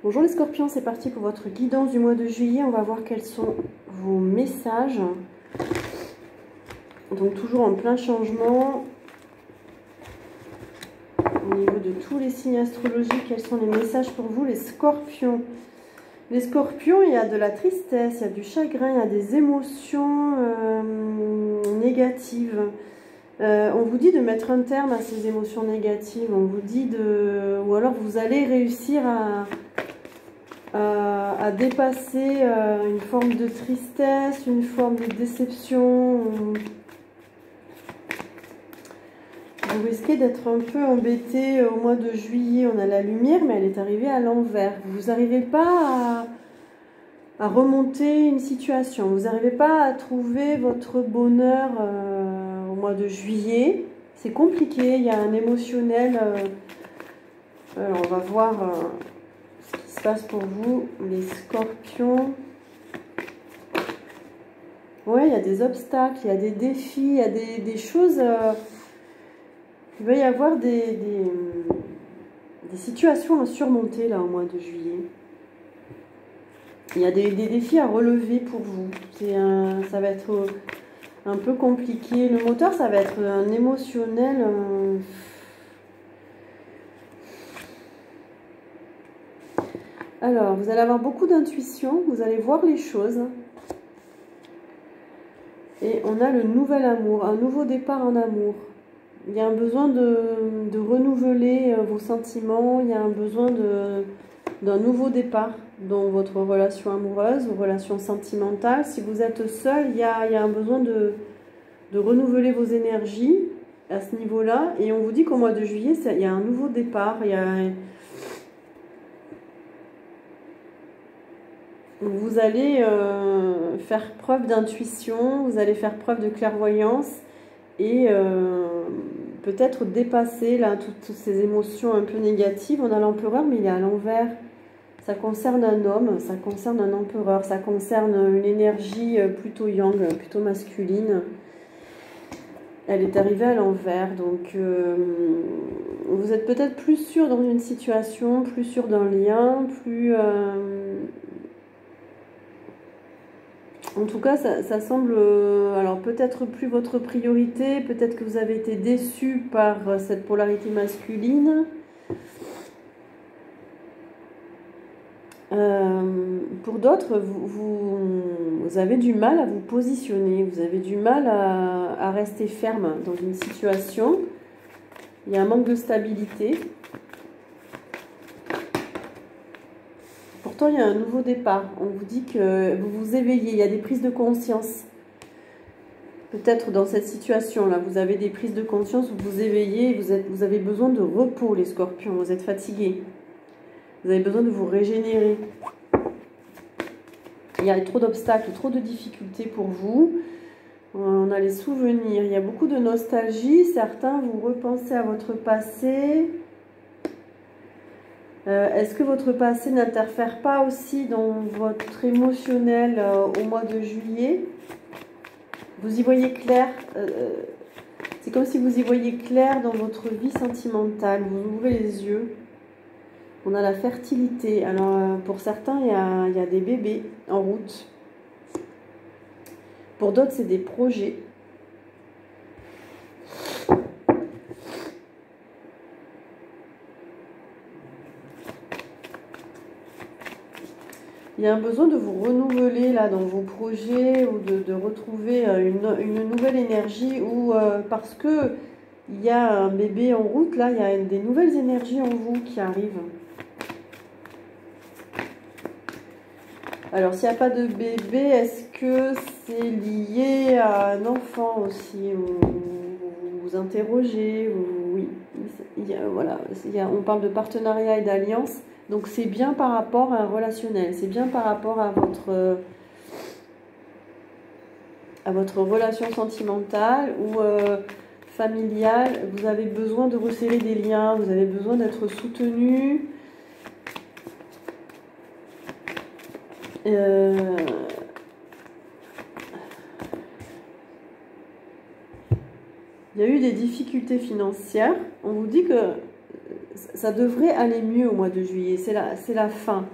Bonjour les scorpions, c'est parti pour votre guidance du mois de juillet. On va voir quels sont vos messages. Donc toujours en plein changement. Au niveau de tous les signes astrologiques, quels sont les messages pour vous les scorpions? Les scorpions, il y a de la tristesse, il y a du chagrin, il y a des émotions négatives. On vous dit de mettre un terme à ces émotions négatives. On vous dit de... Ou alors vous allez réussir à dépasser une forme de tristesse, une forme de déception. Vous risquez d'être un peu embêté au mois de juillet. On a la lumière, mais elle est arrivée à l'envers. Vous n'arrivez pas à remonter une situation. Vous n'arrivez pas à trouver votre bonheur au mois de juillet. C'est compliqué, il y a un émotionnel. Alors on va voir ce qui se passe pour vous, les scorpions. Ouais, il y a des obstacles, il y a des défis, il y a des choses... il va y avoir des situations à surmonter là au mois de juillet. Il y a des défis à relever pour vous. Ça va être un peu compliqué. Le moteur, ça va être un émotionnel. Alors, vous allez avoir beaucoup d'intuition. Vous allez voir les choses. Et on a le nouvel amour, un nouveau départ en amour. Il y a un besoin de renouveler vos sentiments. Il y a un besoin d'un nouveau départ dans votre relation amoureuse ou relation sentimentale. Si vous êtes seul, il y a un besoin de renouveler vos énergies à ce niveau-là. Et on vous dit qu'au mois de juillet, il y a un nouveau départ. Vous allez faire preuve d'intuition, vous allez faire preuve de clairvoyance et peut-être dépasser là, toutes ces émotions un peu négatives. On a l'empereur, mais il est à l'envers. Ça concerne un homme, ça concerne un empereur, ça concerne une énergie plutôt yang, plutôt masculine. Elle est arrivée à l'envers, donc vous êtes peut-être plus sûr dans une situation, plus sûr d'un lien, plus... En tout cas, ça semble, alors peut-être plus votre priorité, peut-être que vous avez été déçu par cette polarité masculine. Pour d'autres, vous avez du mal à vous positionner, vous avez du mal à rester ferme dans une situation. Il y a un manque de stabilité. Pourtant, il y a un nouveau départ. On vous dit que vous vous éveillez, il y a des prises de conscience. Peut-être dans cette situation-là, vous avez des prises de conscience, vous vous éveillez, vous avez besoin de repos, les scorpions, vous êtes fatigués. Vous avez besoin de vous régénérer. Il y a trop d'obstacles, trop de difficultés pour vous. On a les souvenirs, il y a beaucoup de nostalgie. Certains, vous repensez à votre passé. Est-ce que votre passé n'interfère pas aussi dans votre émotionnel au mois de juillet? Vous y voyez clair. C'est comme si vous y voyez clair dans votre vie sentimentale. Vous ouvrez les yeux. On a la fertilité. Alors, pour certains, il y a des bébés en route. Pour d'autres, c'est des projets. Il y a un besoin de vous renouveler là dans vos projets ou de retrouver une nouvelle énergie ou parce que il y a un bébé en route, là, il y a des nouvelles énergies en vous qui arrivent. Alors, s'il n'y a pas de bébé, est-ce que c'est lié à un enfant aussi? Vous vous interrogez, oui. Voilà, on parle de partenariat et d'alliance. Donc, c'est bien par rapport à un relationnel. C'est bien par rapport à votre relation sentimentale ou familiale. Vous avez besoin de resserrer des liens. Vous avez besoin d'être soutenu. Il y a eu des difficultés financières. On vous dit que ça devrait aller mieux au mois de juillet. C'est la fin.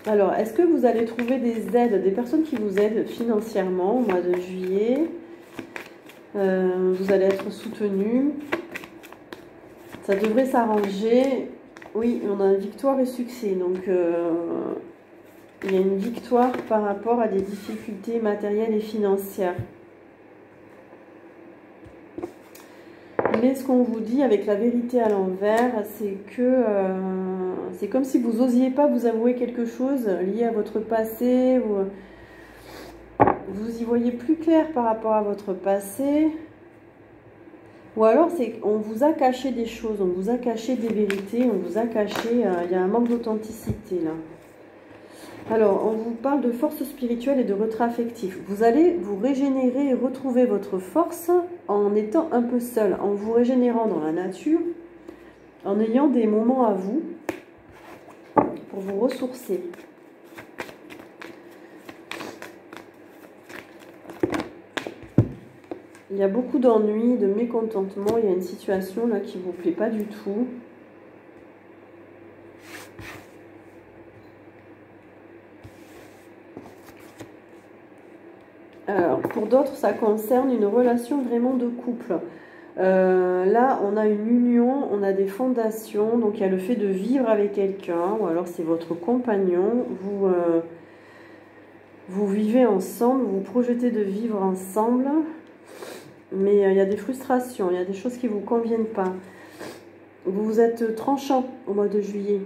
Alors, est-ce que vous allez trouver des aides, des personnes qui vous aident financièrement au mois de juillet? Vous allez être soutenu. Ça devrait s'arranger. Oui, on a victoire et succès. Donc, il y a une victoire par rapport à des difficultés matérielles et financières. Mais ce qu'on vous dit avec la vérité à l'envers, c'est que c'est comme si vous n'osiez pas vous avouer quelque chose lié à votre passé, ou vous y voyez plus clair par rapport à votre passé, ou alors c'est on vous a caché des choses, on vous a caché des vérités, on vous a caché, il y a un manque d'authenticité là. Alors, on vous parle de force spirituelle et de retrait affectif. Vous allez vous régénérer et retrouver votre force en étant un peu seul, en vous régénérant dans la nature, en ayant des moments à vous pour vous ressourcer. Il y a beaucoup d'ennuis, de mécontentement, il y a une situation là qui ne vous plaît pas du tout. Alors, pour d'autres, ça concerne une relation vraiment de couple. Là, on a une union, on a des fondations, donc il y a le fait de vivre avec quelqu'un, ou alors c'est votre compagnon, vous vivez ensemble, vous projetez de vivre ensemble, mais il y a des frustrations, il y a des choses qui ne vous conviennent pas. Vous êtes tranchant au mois de juillet.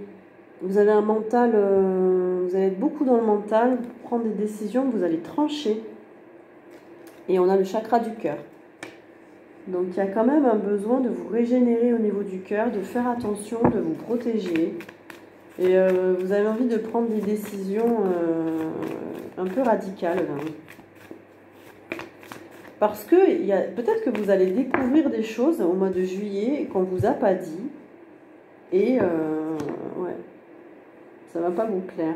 Vous avez un mental, vous allez être beaucoup dans le mental, prendre des décisions, vous allez trancher. Et on a le chakra du cœur. Donc il y a quand même un besoin de vous régénérer au niveau du cœur, de faire attention, de vous protéger. Et vous avez envie de prendre des décisions un peu radicales. Là. Parce que peut-être que vous allez découvrir des choses au mois de juillet qu'on ne vous a pas dit. Et ouais, ça ne va pas vous plaire.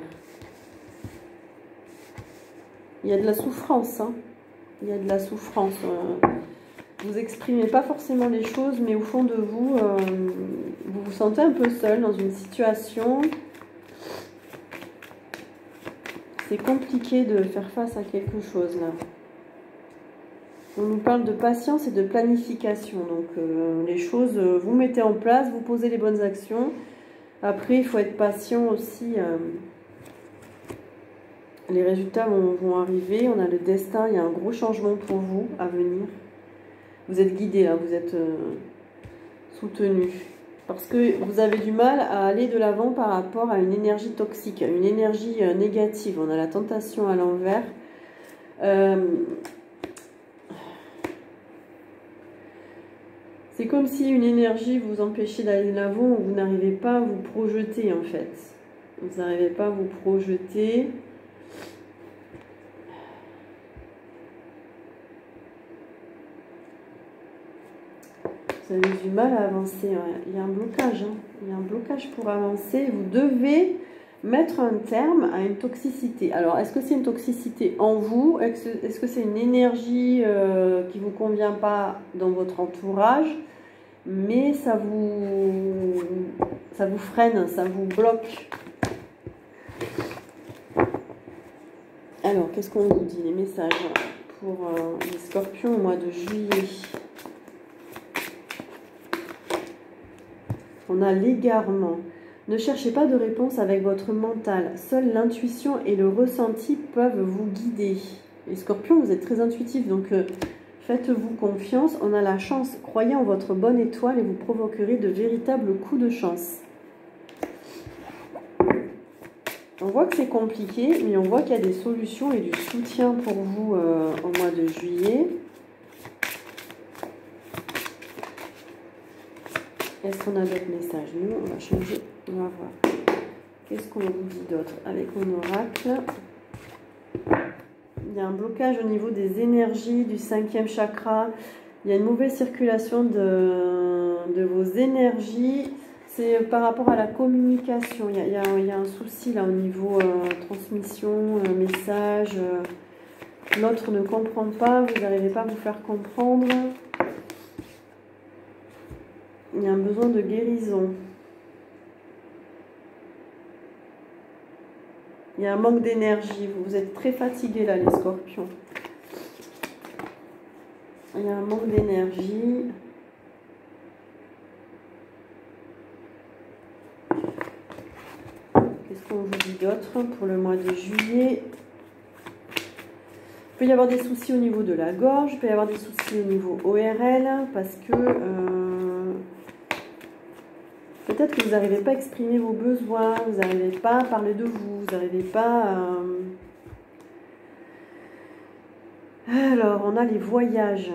Il y a de la souffrance, hein. Il y a de la souffrance. Vous n'exprimez pas forcément les choses, mais au fond de vous, vous vous sentez un peu seul dans une situation. C'est compliqué de faire face à quelque chose là. On nous parle de patience et de planification. Donc les choses, vous mettez en place, vous posez les bonnes actions. Après, il faut être patient aussi. Les résultats vont arriver, on a le destin, il y a un gros changement pour vous à venir. Vous êtes guidé là, vous êtes soutenu. Parce que vous avez du mal à aller de l'avant par rapport à une énergie toxique, à une énergie négative. On a la tentation à l'envers. C'est comme si une énergie vous empêchait d'aller de l'avant, ou vous n'arrivez pas à vous projeter en fait. Vous n'arrivez pas à vous projeter. Vous avez du mal à avancer. Il y a un blocage. Hein. Il y a un blocage pour avancer. Vous devez mettre un terme à une toxicité. Alors, est-ce que c'est une toxicité en vous? Est-ce que c'est une énergie qui ne vous convient pas dans votre entourage? Mais ça vous freine, ça vous bloque. Alors, qu'est-ce qu'on vous dit? Les messages pour les scorpions au mois de juillet. On a l'égarement. Ne cherchez pas de réponse avec votre mental. Seule l'intuition et le ressenti peuvent vous guider. Les scorpions, vous êtes très intuitifs, donc faites-vous confiance. On a la chance. Croyez en votre bonne étoile et vous provoquerez de véritables coups de chance. On voit que c'est compliqué, mais on voit qu'il y a des solutions et du soutien pour vous au mois de juillet. Est-ce qu'on a d'autres messages? Nous, on va changer. On va voir. Qu'est-ce qu'on vous dit d'autre avec mon oracle? Il y a un blocage au niveau des énergies du 5e chakra. Il y a une mauvaise circulation de vos énergies. C'est par rapport à la communication. Il y a un souci là au niveau transmission, message. L'autre ne comprend pas. Vous n'arrivez pas à vous faire comprendre. Il y a un besoin de guérison. Il y a un manque d'énergie. Vous êtes très fatigués là, les scorpions. Il y a un manque d'énergie. Qu'est-ce qu'on vous dit d'autre pour le mois de juillet? Il peut y avoir des soucis au niveau de la gorge, il peut y avoir des soucis au niveau ORL, parce que peut-être que vous n'arrivez pas à exprimer vos besoins, vous n'arrivez pas à parler de vous, vous n'arrivez pas à... Alors, on a les voyages.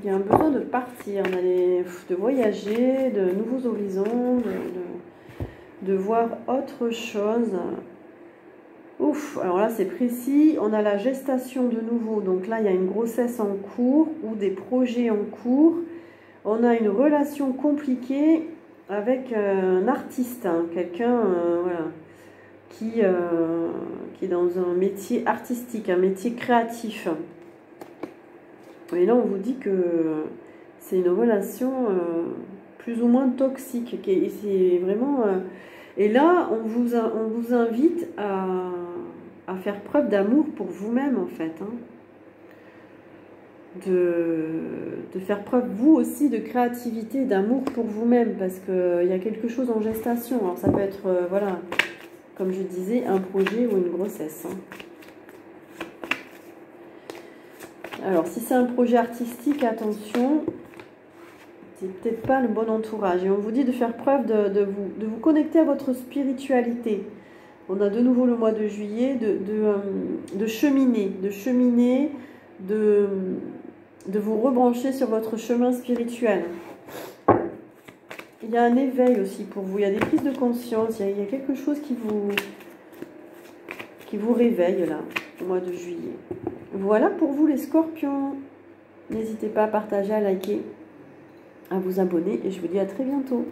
Il y a un besoin de partir, de voyager, de nouveaux horizons, de voir autre chose. Ouf, alors là c'est précis, on a la gestation de nouveau, donc là il y a une grossesse en cours ou des projets en cours. On a une relation compliquée avec un artiste, hein, quelqu'un voilà, qui est dans un métier artistique, un métier créatif. Et là, on vous dit que c'est une relation plus ou moins toxique. C'est vraiment... et là, on vous invite à faire preuve d'amour pour vous-même, en fait. Hein. De faire preuve, vous aussi, de créativité, d'amour pour vous-même. Parce qu'il y a quelque chose en gestation. Alors, ça peut être, voilà, comme je disais, un projet ou une grossesse. Hein. Alors, si c'est un projet artistique, attention, c'est peut-être pas le bon entourage. Et on vous dit de faire preuve de vous connecter à votre spiritualité. On a de nouveau le mois de juillet, de cheminer, de vous rebrancher sur votre chemin spirituel. Il y a un éveil aussi pour vous, il y a des prises de conscience, il y a quelque chose qui vous réveille là, au mois de juillet. Voilà pour vous les scorpions. N'hésitez pas à partager, à liker, à vous abonner et je vous dis à très bientôt.